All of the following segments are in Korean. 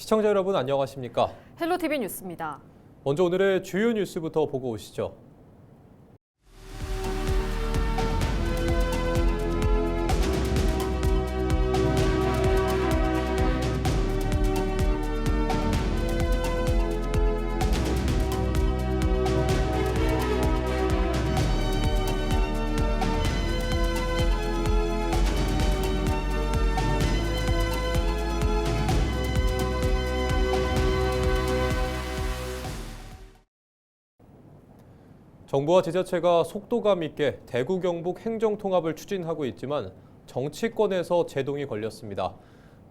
시청자 여러분 안녕하십니까? 헬로티비 뉴스입니다. 먼저 오늘의 주요 뉴스부터 보고 오시죠. 정부와 지자체가 속도감 있게 대구 경북 행정통합을 추진하고 있지만 정치권에서 제동이 걸렸습니다.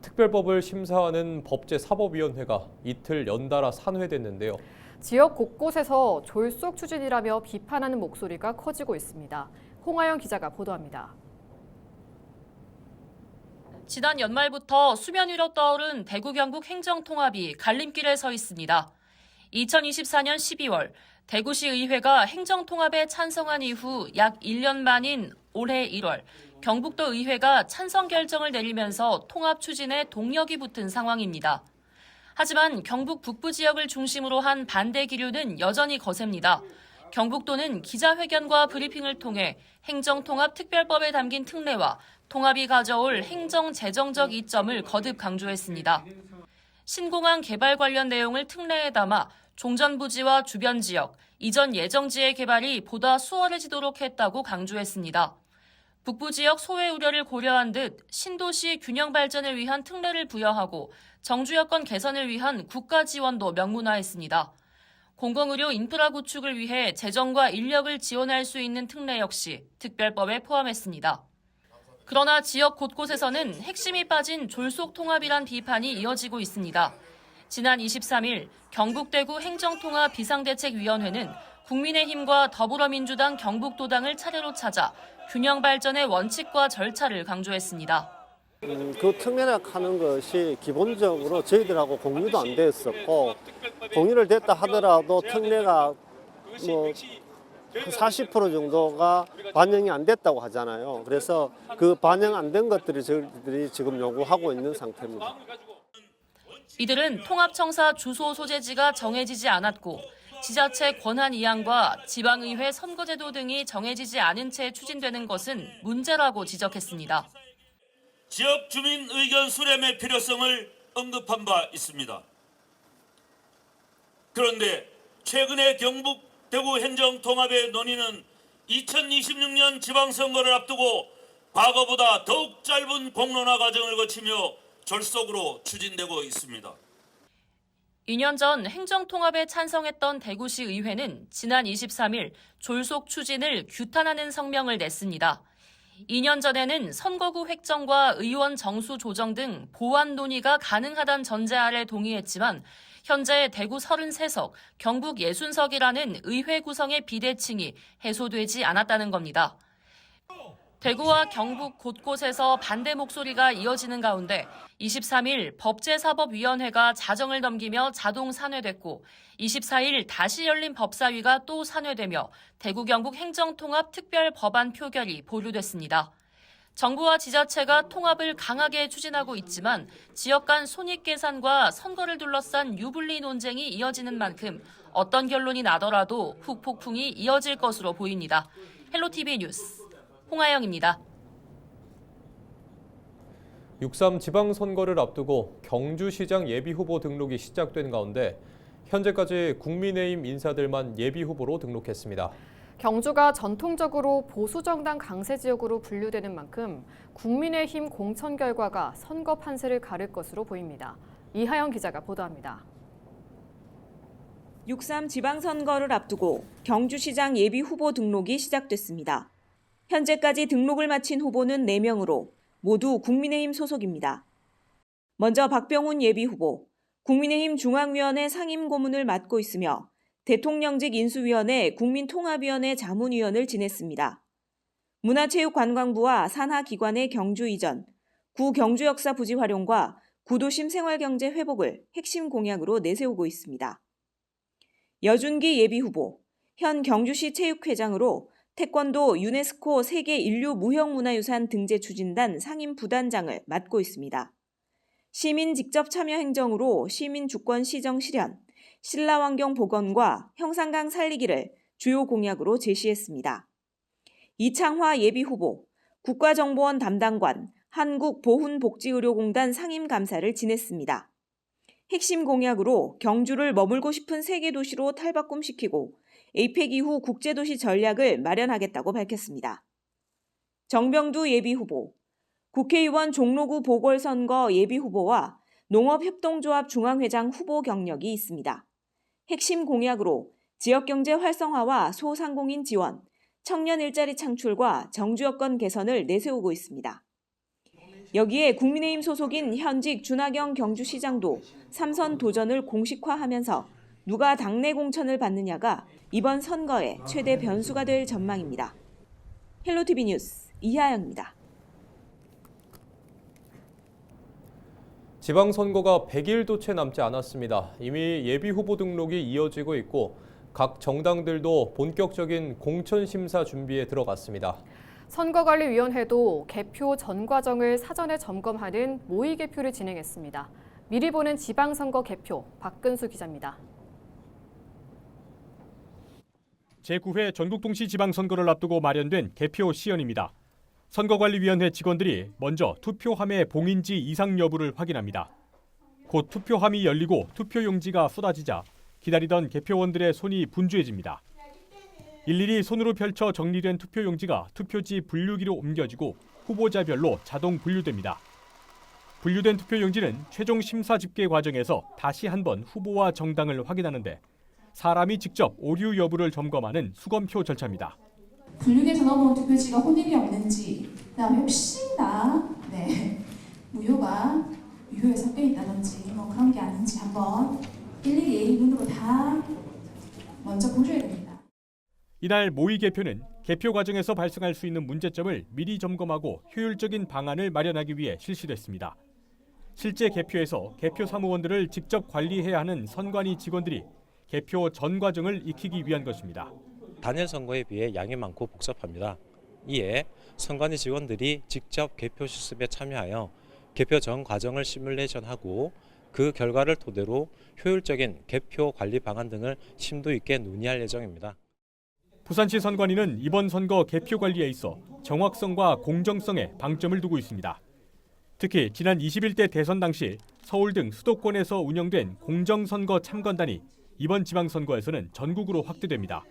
특별법을 심사하는 법제사법위원회가 이틀 연달아 산회됐는데요. 지역 곳곳에서 졸속 추진이라며 비판하는 목소리가 커지고 있습니다. 홍하영 기자가 보도합니다. 지난 연말부터 수면 위로 떠오른 대구 경북 행정통합이 갈림길에 서 있습니다. 2024년 12월 대구시 의회가 행정통합에 찬성한 이후 약 1년 만인 올해 1월 경북도 의회가 찬성 결정을 내리면서 통합 추진에 동력이 붙은 상황입니다. 하지만 경북 북부 지역을 중심으로 한 반대 기류는 여전히 거셉니다. 경북도는 기자회견과 브리핑을 통해 행정통합 특별법에 담긴 특례와 통합이 가져올 행정재정적 이점을 거듭 강조했습니다. 신공항 개발 관련 내용을 특례에 담아 종전부지와 주변 지역, 이전 예정지의 개발이 보다 수월해지도록 했다고 강조했습니다. 북부 지역 소외 우려를 고려한 듯 신도시 균형 발전을 위한 특례를 부여하고 정주 여건 개선을 위한 국가 지원도 명문화했습니다. 공공의료 인프라 구축을 위해 재정과 인력을 지원할 수 있는 특례 역시 특별법에 포함했습니다. 그러나 지역 곳곳에서는 핵심이 빠진 졸속 통합이란 비판이 이어지고 있습니다. 지난 23일 경북 대구 행정통합 비상대책위원회는 국민의힘과 더불어민주당 경북도당을 차례로 찾아 균형 발전의 원칙과 절차를 강조했습니다. 그 특례를 하는 것이 기본적으로 저희들하고 공유도 안 됐었고 공유를 됐다 하더라도 특례가 40% 정도가 반영이 안 됐다고 하잖아요. 그래서 그 반영 안 된 것들이 저희들이 지금 요구하고 있는 상태입니다. 이들은 통합청사 주소 소재지가 정해지지 않았고 지자체 권한 이양과 지방의회 선거제도 등이 정해지지 않은 채 추진되는 것은 문제라고 지적했습니다. 지역 주민 의견 수렴의 필요성을 언급한 바 있습니다. 그런데 최근에 경북 대구 행정통합의 논의는 2026년 지방선거를 앞두고 과거보다 더욱 짧은 공론화 과정을 거치며 졸속으로 추진되고 있습니다. 2년 전 행정통합에 찬성했던 대구시 의회는 지난 23일 졸속 추진을 규탄하는 성명을 냈습니다. 2년 전에는 선거구 획정과 의원 정수 조정 등 보완 논의가 가능하다는 전제 아래 동의했지만 현재 대구 33석, 경북 60석이라는 의회 구성의 비대칭이 해소되지 않았다는 겁니다. 대구와 경북 곳곳에서 반대 목소리가 이어지는 가운데 23일 법제사법위원회가 자정을 넘기며 자동 산회됐고 24일 다시 열린 법사위가 또 산회되며 대구 경북 행정통합 특별법안 표결이 보류됐습니다. 정부와 지자체가 통합을 강하게 추진하고 있지만 지역 간 손익계산과 선거를 둘러싼 유불리 논쟁이 이어지는 만큼 어떤 결론이 나더라도 후폭풍이 이어질 것으로 보입니다. 헬로티비 뉴스 홍하영입니다. 6.3 지방선거를 앞두고 경주시장 예비후보 등록이 시작된 가운데 현재까지 국민의힘 인사들만 예비후보로 등록했습니다. 경주가 전통적으로 보수정당 강세 지역으로 분류되는 만큼 국민의힘 공천 결과가 선거 판세를 가를 것으로 보입니다. 이하영 기자가 보도합니다. 6.3 지방선거를 앞두고 경주시장 예비후보 등록이 시작됐습니다. 현재까지 등록을 마친 후보는 4명으로 모두 국민의힘 소속입니다. 먼저 박병훈 예비후보, 국민의힘 중앙위원회 상임고문을 맡고 있으며 대통령직 인수위원회 국민통합위원회 자문위원을 지냈습니다. 문화체육관광부와 산하기관의 경주 이전, 구 경주역사 부지 활용과 구도심 생활경제 회복을 핵심 공약으로 내세우고 있습니다. 여준기 예비후보, 현 경주시 체육회장으로 태권도 유네스코 세계 인류 무형문화유산 등재 추진단 상임 부단장을 맡고 있습니다. 시민 직접 참여 행정으로 시민 주권 시정 실현, 신라환경 복원과 형산강 살리기를 주요 공약으로 제시했습니다. 이창화 예비후보, 국가정보원 담당관, 한국보훈복지의료공단 상임감사를 지냈습니다. 핵심 공약으로 경주를 머물고 싶은 세계도시로 탈바꿈시키고 에이펙 이후 국제도시 전략을 마련하겠다고 밝혔습니다. 정병두 예비후보, 국회의원 종로구 보궐선거 예비후보와 농업협동조합 중앙회장 후보 경력이 있습니다. 핵심 공약으로 지역경제 활성화와 소상공인 지원, 청년 일자리 창출과 정주여건 개선을 내세우고 있습니다. 여기에 국민의힘 소속인 현직 준하경 경주시장도 3선 도전을 공식화하면서 누가 당내 공천을 받느냐가 이번 선거의 최대 변수가 될 전망입니다. 헬로티비 뉴스 이하영입니다. 지방선거가 100일도 채 남지 않았습니다. 이미 예비후보 등록이 이어지고 있고 각 정당들도 본격적인 공천심사 준비에 들어갔습니다. 선거관리위원회도 개표 전 과정을 사전에 점검하는 모의 개표를 진행했습니다. 미리 보는 지방선거 개표, 박근수 기자입니다. 제9회 전국동시 지방선거를 앞두고 마련된 개표 시연입니다. 선거관리위원회 직원들이 먼저 투표함의 봉인지 이상 여부를 확인합니다. 곧 투표함이 열리고 투표용지가 쏟아지자 기다리던 개표원들의 손이 분주해집니다. 일일이 손으로 펼쳐 정리된 투표용지가 투표지 분류기로 옮겨지고 후보자별로 자동 분류됩니다. 분류된 투표용지는 최종 심사 집계 과정에서 다시 한번 후보와 정당을 확인하는데 사람이 직접 오류 여부를 점검하는 수검표 절차입니다. 분류기에서 넘어온 투표지가 혼인이 없는지, 그다음에 혹시나 무효가 유효에 섞여 있다든지 그런 게 아닌지 한번 일일이 눈으로 다 먼저 보셔야 됩니다. 이날 모의 개표는 개표 과정에서 발생할 수 있는 문제점을 미리 점검하고 효율적인 방안을 마련하기 위해 실시됐습니다. 실제 개표에서 개표 사무원들을 직접 관리해야 하는 선관위 직원들이 개표 전 과정을 익히기 위한 것입니다. 단일 선거에 비해 양이 많고 복잡합니다. 이에 선관위 직원들이 직접 개표 실습에 참여하여 개표 전 과정을 시뮬레이션하고 그 결과를 토대로 효율적인 개표 관리 방안 등을 심도 있게 논의할 예정입니다. 부산시 선관위는 이번 선거 개표 관리에 있어 정확성과 공정성에 방점을 두고 있습니다. 특히 지난 21대 대선 당시 서울 등 수도권에서 운영된 공정선거 참관단이 이번 지방선거에서는 전국으로 확대됩니다.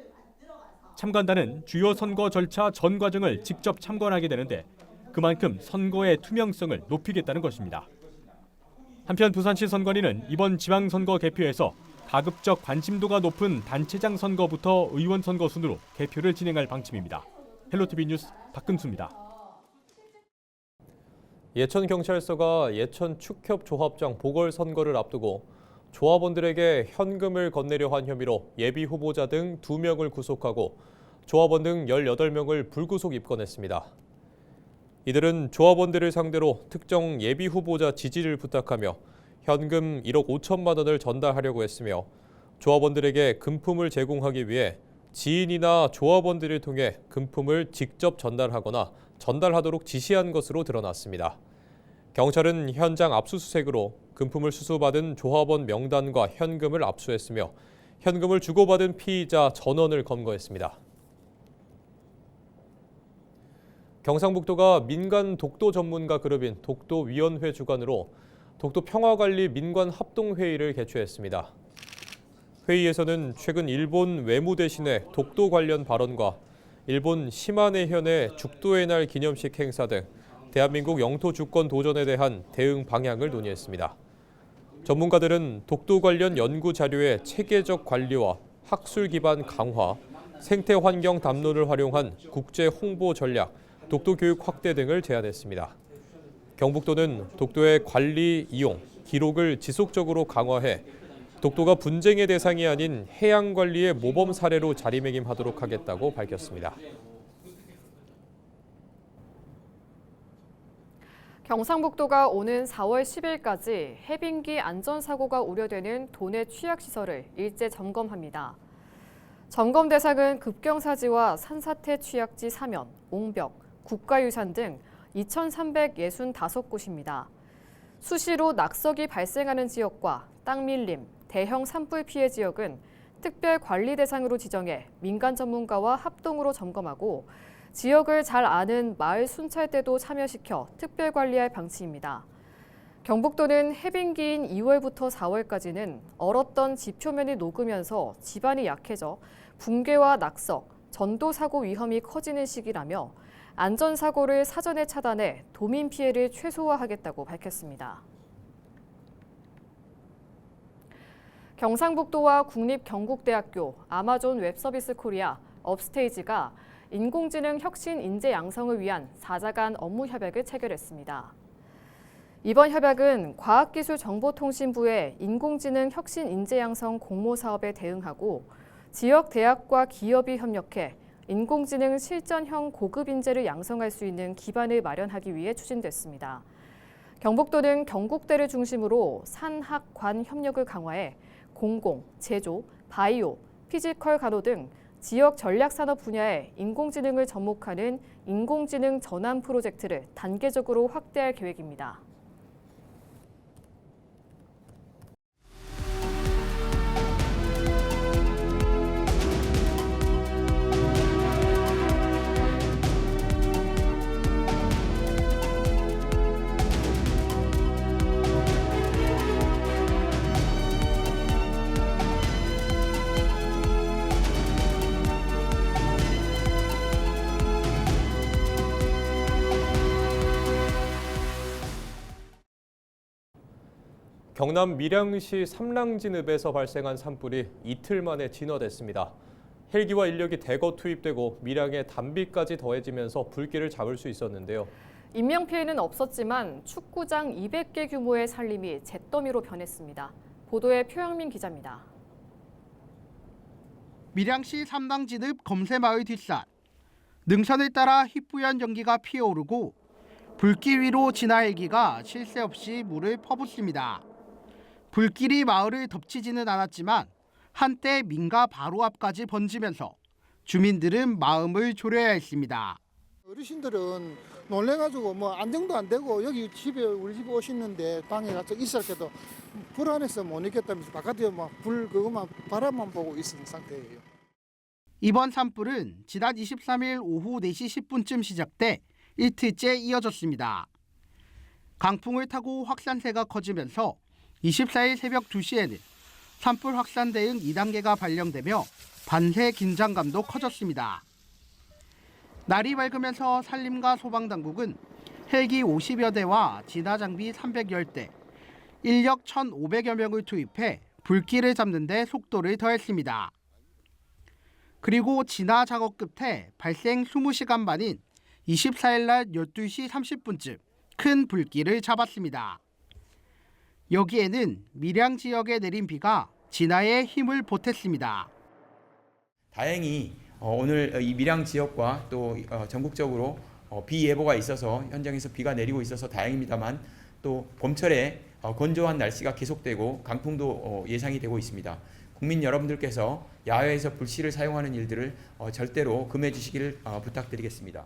참관단은 주요 선거 절차 전 과정을 직접 참관하게 되는데 그만큼 선거의 투명성을 높이겠다는 것입니다. 한편 부산시 선관위는 이번 지방선거 개표에서 가급적 관심도가 높은 단체장 선거부터 의원 선거 순으로 개표를 진행할 방침입니다. 헬로티비 뉴스 박근수입니다. 예천경찰서가 예천 축협조합장 보궐선거를 앞두고 조합원들에게 현금을 건네려 한 혐의로 예비후보자 등 2명을 구속하고 조합원 등 18명을 불구속 입건했습니다. 이들은 조합원들을 상대로 특정 예비후보자 지지를 부탁하며 현금 1억 5천만 원을 전달하려고 했으며 조합원들에게 금품을 제공하기 위해 지인이나 조합원들을 통해 금품을 직접 전달하거나 전달하도록 지시한 것으로 드러났습니다. 경찰은 현장 압수수색으로 금품을 수수받은 조합원 명단과 현금을 압수했으며 현금을 주고받은 피의자 전원을 검거했습니다. 경상북도가 민간 독도 전문가 그룹인 독도위원회 주관으로 독도 평화관리 민관합동회의를 개최했습니다. 회의에서는 최근 일본 외무대신의 독도 관련 발언과 일본 시마네현의 죽도의 날 기념식 행사 등 대한민국 영토 주권 도전에 대한 대응 방향을 논의했습니다. 전문가들은 독도 관련 연구 자료의 체계적 관리와 학술 기반 강화, 생태 환경 담론을 활용한 국제 홍보 전략, 독도 교육 확대 등을 제안했습니다. 경북도는 독도의 관리, 이용, 기록을 지속적으로 강화해 독도가 분쟁의 대상이 아닌 해양 관리의 모범 사례로 자리매김하도록 하겠다고 밝혔습니다. 경상북도가 오는 4월 10일까지 해빙기 안전사고가 우려되는 도내 취약시설을 일제 점검합니다. 점검 대상은 급경사지와 산사태 취약지 사면, 옹벽, 국가유산 등 2,365곳입니다. 수시로 낙석이 발생하는 지역과 땅 밀림, 대형 산불 피해 지역은 특별 관리 대상으로 지정해 민간 전문가와 합동으로 점검하고 지역을 잘 아는 마을 순찰대도 참여시켜 특별 관리할 방침입니다. 경북도는 해빙기인 2월부터 4월까지는 얼었던 집 표면이 녹으면서 지반이 약해져 붕괴와 낙석, 전도 사고 위험이 커지는 시기라며 안전사고를 사전에 차단해 도민 피해를 최소화하겠다고 밝혔습니다. 경상북도와 국립경북대학교, 아마존 웹서비스 코리아, 업스테이지가 인공지능 혁신 인재 양성을 위한 4자 간 업무 협약을 체결했습니다. 이번 협약은 과학기술정보통신부의 인공지능 혁신 인재 양성 공모 사업에 대응하고 지역 대학과 기업이 협력해 인공지능 실전형 고급 인재를 양성할 수 있는 기반을 마련하기 위해 추진됐습니다. 경북도는 경북대를 중심으로 산학관 협력을 강화해 공공, 제조, 바이오, 피지컬 간호 등 지역 전략산업 분야에 인공지능을 접목하는 인공지능 전환 프로젝트를 단계적으로 확대할 계획입니다. 경남 밀양시 삼랑진읍에서 발생한 산불이 이틀 만에 진화됐습니다. 헬기와 인력이 대거 투입되고 밀양에 단비까지 더해지면서 불길을 잡을 수 있었는데요. 인명피해는 없었지만 축구장 200개 규모의 산림이 잿더미로 변했습니다. 보도에 표영민 기자입니다. 밀양시 삼랑진읍 검새마을 뒷산. 능선을 따라 희뿌연 연기가 피어오르고 불길 위로 진화 헬기가 쉴 새 없이 물을 퍼붓습니다. 불길이 마을을 덮치지는 않았지만 한때 민가 바로 앞까지 번지면서 주민들은 마음을 졸여야 했습니다. 어르신들은 놀래가지고 안정도 안 되고 여기 집에 우리 집 오시는데 방에 가서 있었게도 불안해서 못 있겠다면서 바깥에 불 그것만 바람만 보고 있는 상태예요. 이번 산불은 지난 23일 오후 4시 10분쯤 시작돼 이틀째 이어졌습니다. 강풍을 타고 확산세가 커지면서 24일 새벽 2시에는 산불 확산 대응 2단계가 발령되며 반세 긴장감도 커졌습니다. 날이 밝으면서 산림과 소방당국은 헬기 50여 대와 진화 장비 310대, 인력 1,500여 명을 투입해 불길을 잡는 데 속도를 더했습니다. 그리고 진화 작업 끝에 발생 20시간 만인 24일 날 12시 30분쯤 큰 불길을 잡았습니다. 여기에는 밀양 지역에 내린 비가 진화에 힘을 보탰습니다. 다행히 오늘 이 밀양 지역과 또 전국적으로 비 예보가 있어서 현장에서 비가 내리고 있어서 다행입니다만 또 봄철에 건조한 날씨가 계속되고 강풍도 예상이 되고 있습니다. 국민 여러분들께서 야외에서 불씨를 사용하는 일들을 절대로 금해 주시기를 부탁드리겠습니다.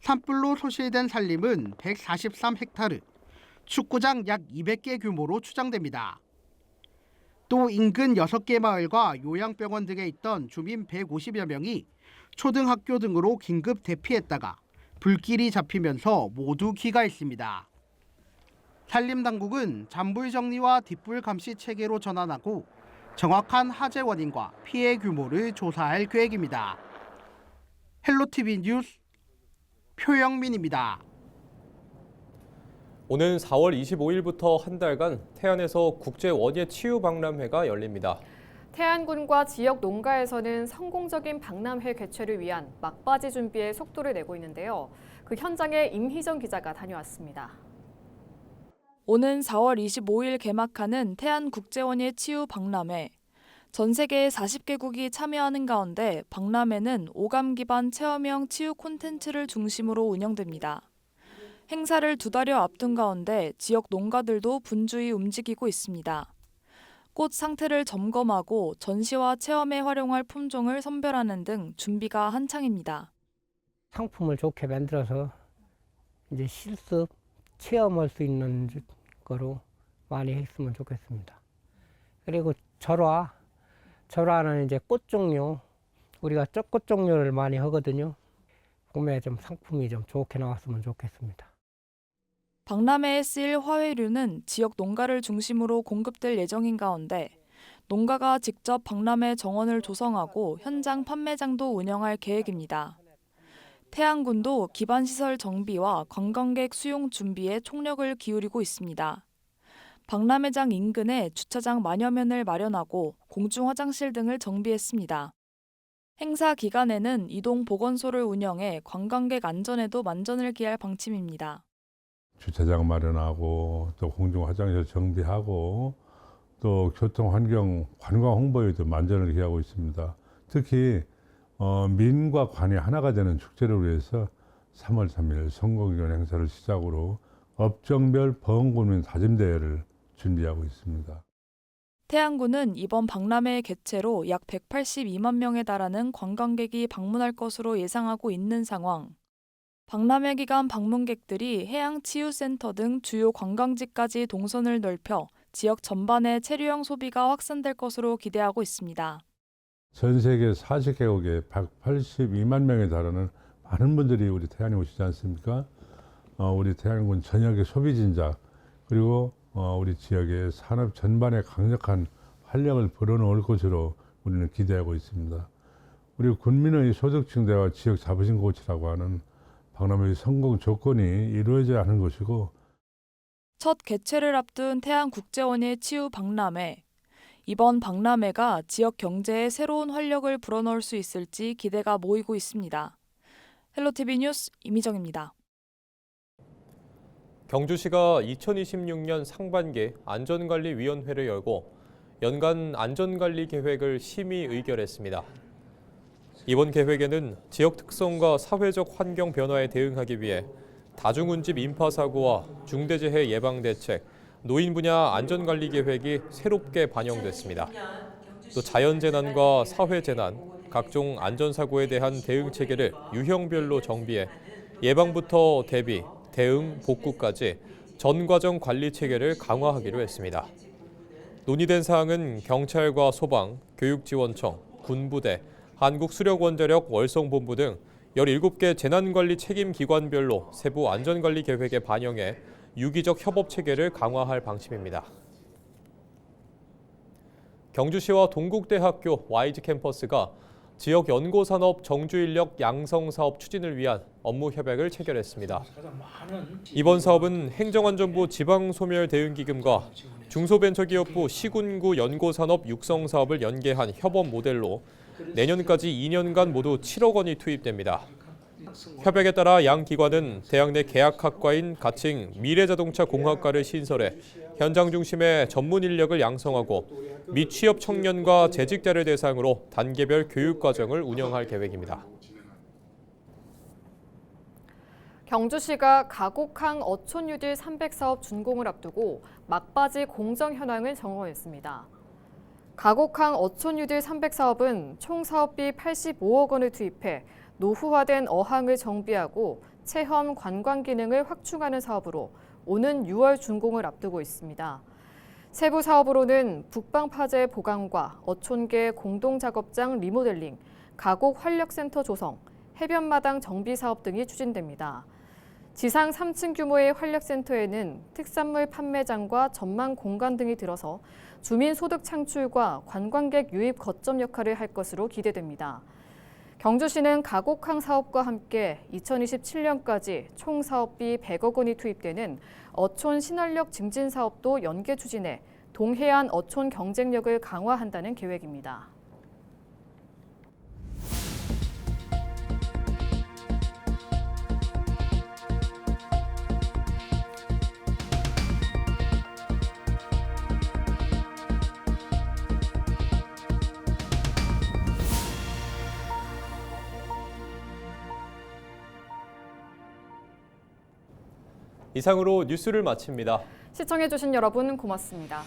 산불로 소실된 산림은 143헥타르, 축구장 약 200개 규모로 추정됩니다. 또 인근 6개 마을과 요양병원 등에 있던 주민 150여 명이 초등학교 등으로 긴급 대피했다가 불길이 잡히면서 모두 귀가했습니다. 산림당국은 잔불 정리와 뒷불 감시 체계로 전환하고 정확한 화재 원인과 피해 규모를 조사할 계획입니다. 헬로티비 뉴스 표영민입니다. 오는 4월 25일부터 한 달간 태안에서 국제 원예 치유 박람회가 열립니다. 태안군과 지역 농가에서는 성공적인 박람회 개최를 위한 막바지 준비에 속도를 내고 있는데요. 그 현장에 임희정 기자가 다녀왔습니다. 오는 4월 25일 개막하는 태안국제원예 치유 박람회. 전 세계 40개국이 참여하는 가운데 박람회는 오감 기반 체험형 치유 콘텐츠를 중심으로 운영됩니다. 행사를 2달여 앞둔 가운데 지역 농가들도 분주히 움직이고 있습니다. 꽃 상태를 점검하고 전시와 체험에 활용할 품종을 선별하는 등 준비가 한창입니다. 상품을 좋게 만들어서 이제 실습 체험할 수 있는 거로 많이 했으면 좋겠습니다. 그리고 절화는 이제 꽃 종류, 우리가 꽃 종류를 많이 하거든요. 봄에 좀 상품이 좀 좋게 나왔으면 좋겠습니다. 박람회에 쓰일 화훼류는 지역 농가를 중심으로 공급될 예정인 가운데 농가가 직접 박람회 정원을 조성하고 현장 판매장도 운영할 계획입니다. 태안군도 기반시설 정비와 관광객 수용 준비에 총력을 기울이고 있습니다. 박람회장 인근에 주차장 만여면을 마련하고 공중 화장실 등을 정비했습니다. 행사 기간에는 이동 보건소를 운영해 관광객 안전에도 만전을 기할 방침입니다. 주차장 마련하고 또 공중 화장실 정비하고 또 교통 환경 관광 홍보에도 만전을 기하고 있습니다. 특히 민과 관이 하나가 되는 축제를 위해서 3월 3일 성공기원 행사를 시작으로 업종별 보험군민 다짐대회를 준비하고 있습니다. 태안군은 이번 박람회 개최로 약 182만 명에 달하는 관광객이 방문할 것으로 예상하고 있는 상황. 박람회 기간 방문객들이 해양치유센터 등 주요 관광지까지 동선을 넓혀 지역 전반의 체류형 소비가 확산될 것으로 기대하고 있습니다. 전 세계 40개국에 182만 명에 달하는 많은 분들이 우리 태안에 오시지 않습니까? 우리 태안군 전역의 소비진자 그리고 우리 지역의 산업 전반에 강력한 활력을 불어넣을 것으로 우리는 기대하고 있습니다. 우리 군민의 소득 증대와 지역 자부심 고취라고 하는 박람회의 성공 조건이 이루어져야 하는 것이고 첫 개최를 앞둔 태안국제원예 치유 박람회. 이번 박람회가 지역 경제에 새로운 활력을 불어넣을 수 있을지 기대가 모이고 있습니다. 헬로티비 뉴스 이미정입니다. 경주시가 2026년 상반기 안전관리위원회를 열고 연간 안전관리 계획을 심의 의결했습니다. 이번 계획에는 지역 특성과 사회적 환경 변화에 대응하기 위해 다중운집 인파 사고와 중대재해 예방 대책, 노인 분야 안전관리 계획이 새롭게 반영됐습니다. 또 자연재난과 사회재난, 각종 안전사고에 대한 대응 체계를 유형별로 정비해 예방부터 대비, 대응, 복구까지 전 과정 관리 체계를 강화하기로 했습니다. 논의된 사항은 경찰과 소방, 교육지원청, 군부대, 한국수력원자력 월성본부 등 17개 재난관리 책임 기관별로 세부 안전관리 계획에 반영해 유기적 협업 체계를 강화할 방침입니다. 경주시와 동국대학교 YG 캠퍼스가 지역 연고산업 정주인력 양성 사업 추진을 위한 업무 협약을 체결했습니다. 이번 사업은 행정안전부 지방소멸대응기금과 중소벤처기업부 시군구 연고산업 육성 사업을 연계한 협업 모델로 내년까지 2년간 모두 7억 원이 투입됩니다. 협약에 따라 양 기관은 대학 내 계약학과인 가칭 미래자동차공학과를 신설해 현장 중심의 전문 인력을 양성하고 미취업 청년과 재직자를 대상으로 단계별 교육 과정을 운영할 계획입니다. 경주시가 가곡항 어촌유딜 300사업 준공을 앞두고 막바지 공정 현황을 점검했습니다. 가곡항 어촌유딜 300사업은 총 사업비 85억 원을 투입해 노후화된 어항을 정비하고 체험 관광 기능을 확충하는 사업으로 오는 6월 준공을 앞두고 있습니다. 세부 사업으로는 북방파제 보강과 어촌계 공동작업장 리모델링, 가곡 활력센터 조성, 해변마당 정비 사업 등이 추진됩니다. 지상 3층 규모의 활력센터에는 특산물 판매장과 전망 공간 등이 들어서 주민 소득 창출과 관광객 유입 거점 역할을 할 것으로 기대됩니다. 경주시는 가곡항 사업과 함께 2027년까지 총 사업비 100억 원이 투입되는 어촌 신활력 증진 사업도 연계 추진해 동해안 어촌 경쟁력을 강화한다는 계획입니다. 이상으로 뉴스를 마칩니다. 시청해주신 여러분 고맙습니다.